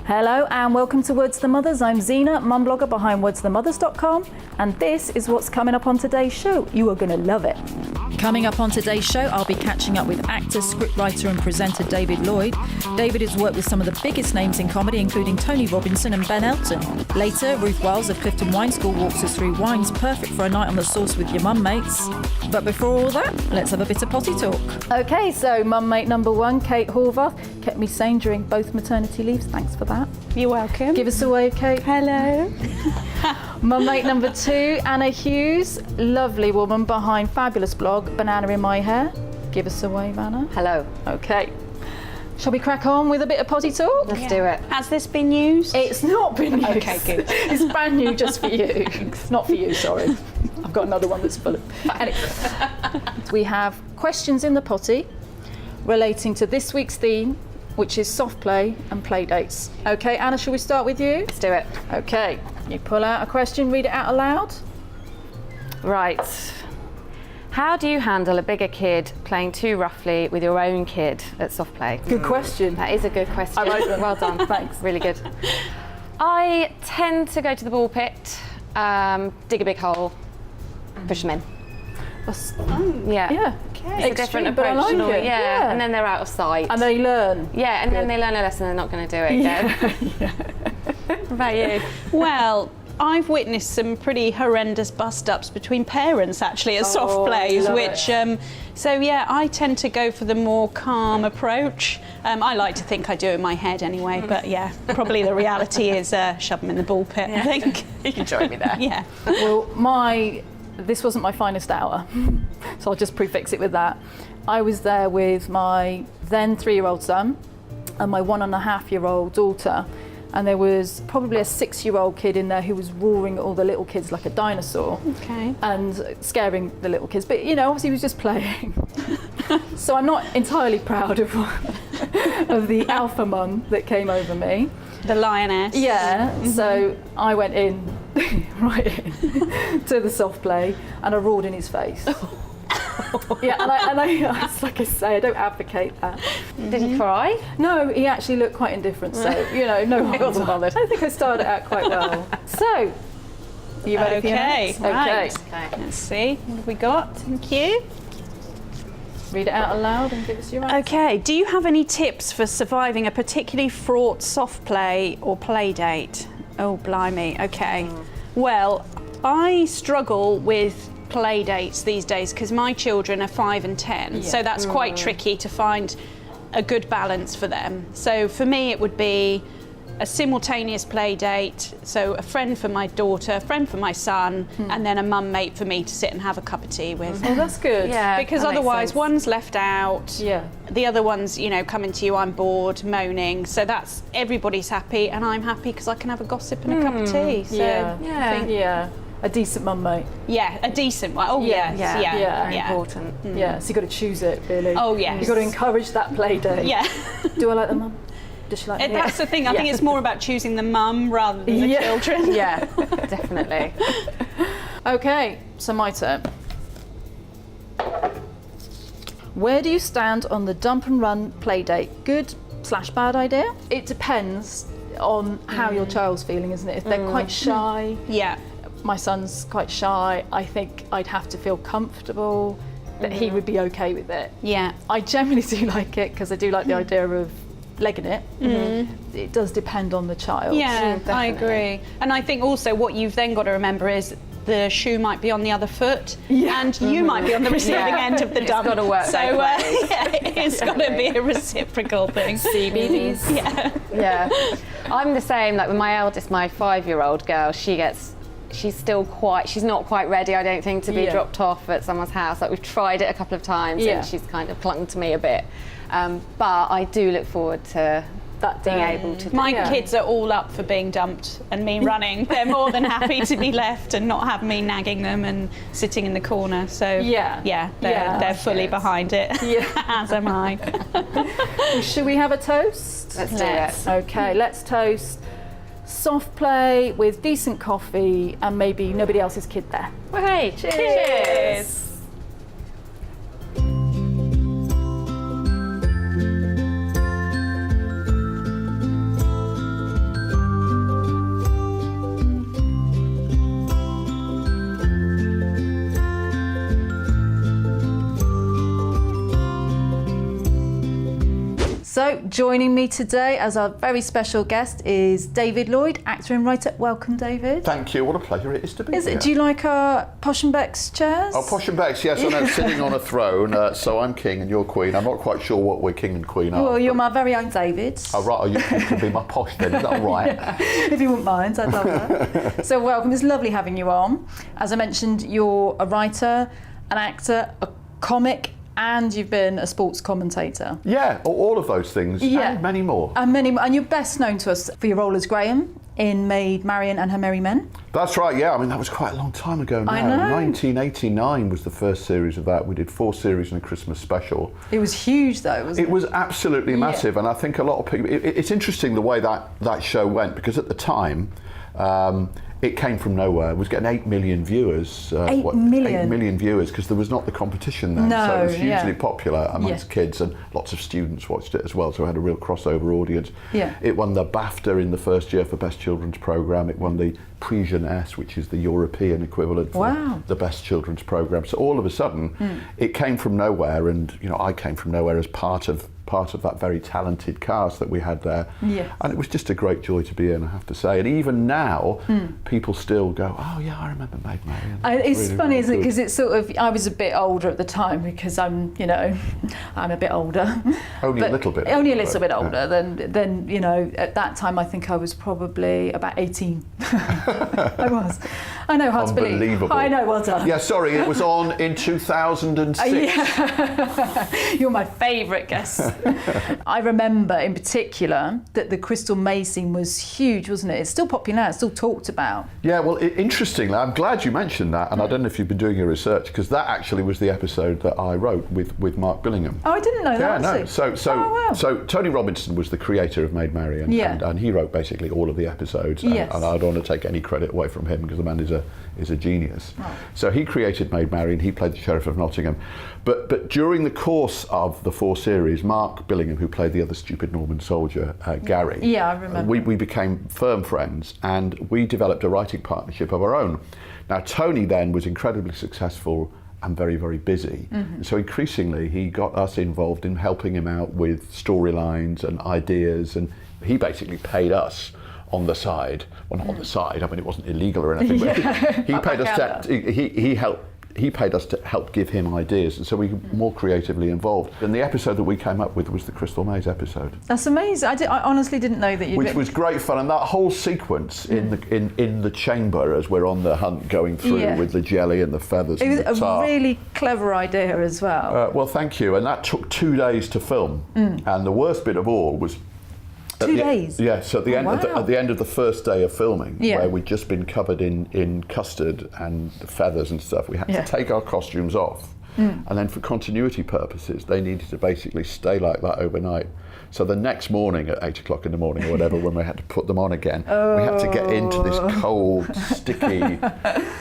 Hello and welcome to Words to the Mothers. I'm Zena, mum blogger behind wordstothemothers.com, and this is what's coming up on today's show. You are going to love it. Coming up on today's show, I'll be catching up with actor, scriptwriter and presenter David Lloyd. David has worked with some of the biggest names in comedy, including Tony Robinson and Ben Elton. Later, Ruth Wells of Clifton Wine School walks us through wines perfect for a night on the sauce with your mum mates. But before all that, let's have a bit of potty talk. Okay, so mum mate number one, Kate Horvath, kept me sane during both maternity leaves. Thanks for that. You're welcome. Give us a wave, Kate. Hello. Mum mate number two, Anna Hughes, lovely woman behind fabulous blog Banana in My Hair. Give us a wave, Anna. Hello. Okay. Shall we crack on with a bit of potty talk? Let's do it. Has this been used? It's not been used. Okay, good. It's brand new just for you. Not for you, sorry. I've got another one that's full of... Anyway, we have questions in the potty relating to this week's theme, which is soft play and play dates. Okay, Anna, shall we start with you? Let's do it. Okay, you pull out a question, read it out aloud. Right. How do you handle a bigger kid playing too roughly with your own kid at soft play? Good question. That is a good question. I wrote them. Well done. Thanks. Really good. I tend to go to the ball pit, dig a big hole, push them in. Yeah. Yeah. It's a different but I approach. like it. Yeah. And then they're out of sight. And they learn. Yeah, and then they learn a lesson they're not going to do it again. What about you? Well, I've witnessed some pretty horrendous bust-ups between parents, actually, at soft plays, which... so, yeah, I tend to go for the more calm approach. I like to think I do it in my head anyway, but, yeah, probably the reality is shove them in the ball pit, I think. You can join me there. Yeah. Well, this wasn't my finest hour, so I'll just prefix it with that. I was there with my then 3-year-old son and my 1.5-year-old daughter, and there was probably a 6-year-old kid in there who was roaring at all the little kids like a dinosaur. Okay. And scaring the little kids, but you know, obviously he was just playing. So I'm not entirely proud of the alpha mum that came over me. The lioness. Yeah, so I went in, right in, to the soft play, and I roared in his face. Yeah, and I, like I say, I don't advocate that. Did he cry? No, he actually looked quite indifferent, so, you know, no harm. He wasn't bothered. I think I started out quite well. So, are you ready for your next? Right. Okay. Let's see, what have we got? Thank you. Read it out aloud and give us your answer. Okay, do you have any tips for surviving a particularly fraught soft play or play date? Oh, blimey, okay. Well, I struggle with play dates these days because my children are 5 and 10, so that's quite tricky to find a good balance for them. So for me, it would be a simultaneous play date, so a friend for my daughter, a friend for my son, and then a mum mate for me to sit and have a cup of tea with. Oh, that's good. Yeah. Because that makes otherwise sense. one's left out, Yeah. the other one's, you know, coming to you, I'm bored, moaning, so that's, everybody's happy and I'm happy because I can have a gossip and a cup of tea. So Yeah. I think, Yeah. A decent mum mate. yeah, a decent one. Oh Yeah. yes, Yeah. yeah, Very important. Yeah, so you've got to choose it, really. Oh, yes. You've got to encourage that play date. Yeah. Do I like the mum? Does she like me? That's the thing, I think it's more about choosing the mum rather than the children. Yeah, definitely. Okay, so my turn. Where do you stand on the dump and run play date? Good/bad idea? It depends on how your child's feeling, isn't it? If they're quite shy, Yeah. my son's quite shy, I think I'd have to feel comfortable that he would be okay with it. Yeah. I generally do like it because I do like the idea of legging it. It does depend on the child. Yeah, I definitely. agree. And I think also what you've then got to remember is the shoe might be on the other foot and you might be on the receiving end of the dump. It's got to work so both ways. yeah, it's got to be a reciprocal thing. CBDs. Yeah. Yeah. I'm the same, like with my eldest, my 5-year-old girl, she's not quite ready, I don't think, to be dropped off at someone's house. Like we've tried it a couple of times and she's kind of clung to me a bit. But I do look forward to that being able to do. My kids are all up for being dumped and me running. They're more than happy to be left and not have me nagging them and sitting in the corner. So they're fully behind it, as am I. Should we have a toast? Let's do it. Okay, let's toast soft play with decent coffee and maybe nobody else's kid there. Well, hey, cheers. So, joining me today as our very special guest is David Lloyd, actor and writer. Welcome, David. Thank you. What a pleasure it is to be here. Do you like our Posh and Beck's chairs? Oh, Posh and Beck's, yes. I'm sitting on a throne, so I'm king and you're queen. I'm not quite sure what we're king and queen are. Well, you're my very own David. Oh, right. Oh, you could be my posh then. Is that all right? If you wouldn't mind, I'd love that. So, welcome. It's lovely having you on. As I mentioned, you're a writer, an actor, a comic, and you've been a sports commentator. Yeah, all of those things, and many more. And you're best known to us for your role as Graham in Maid Marian and Her Merry Men. That's right, yeah. I mean, that was quite a long time ago now. I know. 1989 was the first series of that. We did 4 series and a Christmas special. It was huge, though, wasn't it? It was absolutely massive, and I think a lot of people... It's interesting the way that show went, because at the time... it came from nowhere. It was getting 8 million viewers. 8 million? 8 million viewers, because there was not the competition then. No, so it was hugely popular amongst kids, and lots of students watched it as well, so it had a real crossover audience. Yeah. It won the BAFTA in the first year for Best Children's Programme. It won the Prix Jeunesse, which is the European equivalent for the Best Children's Programme. So all of a sudden, it came from nowhere, and I came from nowhere as part of that very talented cast that we had there. Yes. And it was just a great joy to be in, I have to say. And even now, people still go, oh yeah, I remember Maid Marian. It's really, funny, really isn't it? good. Because it's sort of, I was a bit older at the time because I'm a bit older. Only a little bit. Only a little bit older than at that time I think I was probably about 18. I was. I know, hard to believe. Unbelievable. I know, well done. Yeah, sorry, it was on in 2006. You're my favourite guest. I remember in particular that the Crystal Maze scene was huge, wasn't it? It's still popular now, it's still talked about. Yeah, well, interestingly, I'm glad you mentioned that, and I don't know if you've been doing your research, because that actually was the episode that I wrote with Mark Billingham. Oh, I didn't know that. Yeah, no. So Tony Robinson was the creator of Maid Marian, and he wrote basically all of the episodes, and I don't want to take any credit away from him, because the man is a genius. Oh. So he created Maid Marian, he played the Sheriff of Nottingham. But during the course of the 4 series, Mark Billingham, who played the other stupid Norman soldier, Gary, I remember. We became firm friends, and we developed a writing partnership of our own. Now, Tony then was incredibly successful and very, very busy. Mm-hmm. So increasingly, he got us involved in helping him out with storylines and ideas, and he basically paid us on the side. Well, not on the side, I mean, it wasn't illegal or anything, but he paid us he paid us to help give him ideas, and so we were more creatively involved. And the episode that we came up with was the Crystal Maze episode. That's amazing. I honestly didn't know that Which was great fun, and that whole sequence in the chamber as we're on the hunt going through with the jelly and the feathers. It was and the tar. A really clever idea as well. Well, thank you. And that took 2 days to film, and the worst bit of all was 2 days? Yeah, so at the end of the first day of filming, where we'd just been covered in custard and feathers and stuff, we had to take our costumes off. And then for continuity purposes, they needed to basically stay like that overnight. So the next morning at 8 o'clock in the morning or whatever, when we had to put them on again, we had to get into this cold, sticky,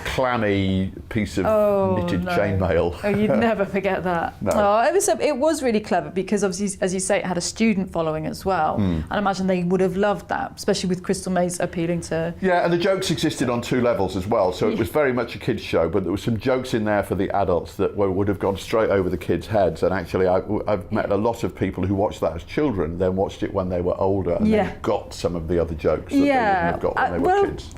clammy piece of knitted chainmail. Oh, you'd never forget that. No. Oh, it was really clever because obviously, as you say, it had a student following as well. And I imagine they would have loved that, especially with Crystal Maze appealing to... Yeah, and the jokes existed on 2 levels as well. So it was very much a kids' show, but there were some jokes in there for the adults that would have gone straight over the kids' heads. And actually, I've met a lot of people who watched that as children, then watched it when they were older, and then got some of the other jokes that they wouldn't have got when they were kids.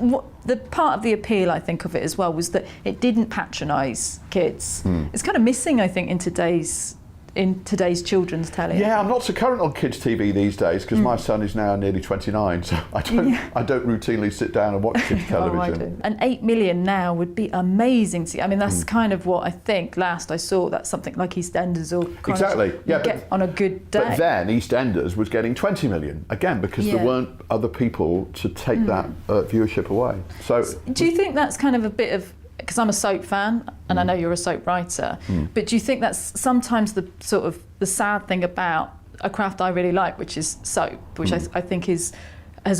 The part of the appeal, I think, of it as well was that it didn't patronise kids. It's kind of missing, I think, in today's in today's children's telly. Yeah, I'm not so current on kids' TV these days because my son is now nearly 29, so I don't routinely sit down and watch kids' television. Oh, I do. And 8 million now would be amazing to see. I mean, that's kind of what I think last I saw. That's something like EastEnders or exactly. Yeah, get on a good day. But then EastEnders was getting 20 million again because there weren't other people to take that viewership away. So do you think that's kind of a bit of, because I'm a soap fan and I know you're a soap writer, but do you think that's sometimes the sort of the sad thing about a craft I really like, which is soap, which I think has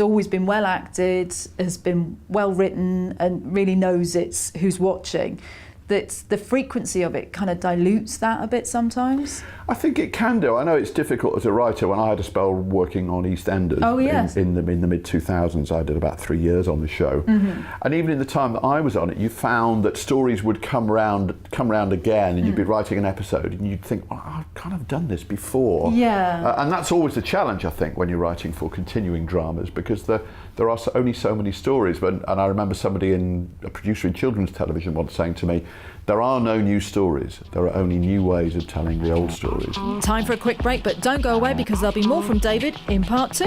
always been well acted, has been well written and really knows it's who's watching, that the frequency of it kind of dilutes that a bit sometimes? I think it can do. I know it's difficult as a writer. When I had a spell working on EastEnders in the mid-2000s, I did about 3 years on the show. And even in the time that I was on it, you found that stories would come round again, and you'd be writing an episode and you'd think, well, I've kind of done this before. And that's always the challenge, I think, when you're writing for continuing dramas, because there are only so many stories. And I remember a producer in children's television once saying to me, there are no new stories, there are only new ways of telling the old stories. Time for a quick break, but don't go away because there'll be more from David in part 2.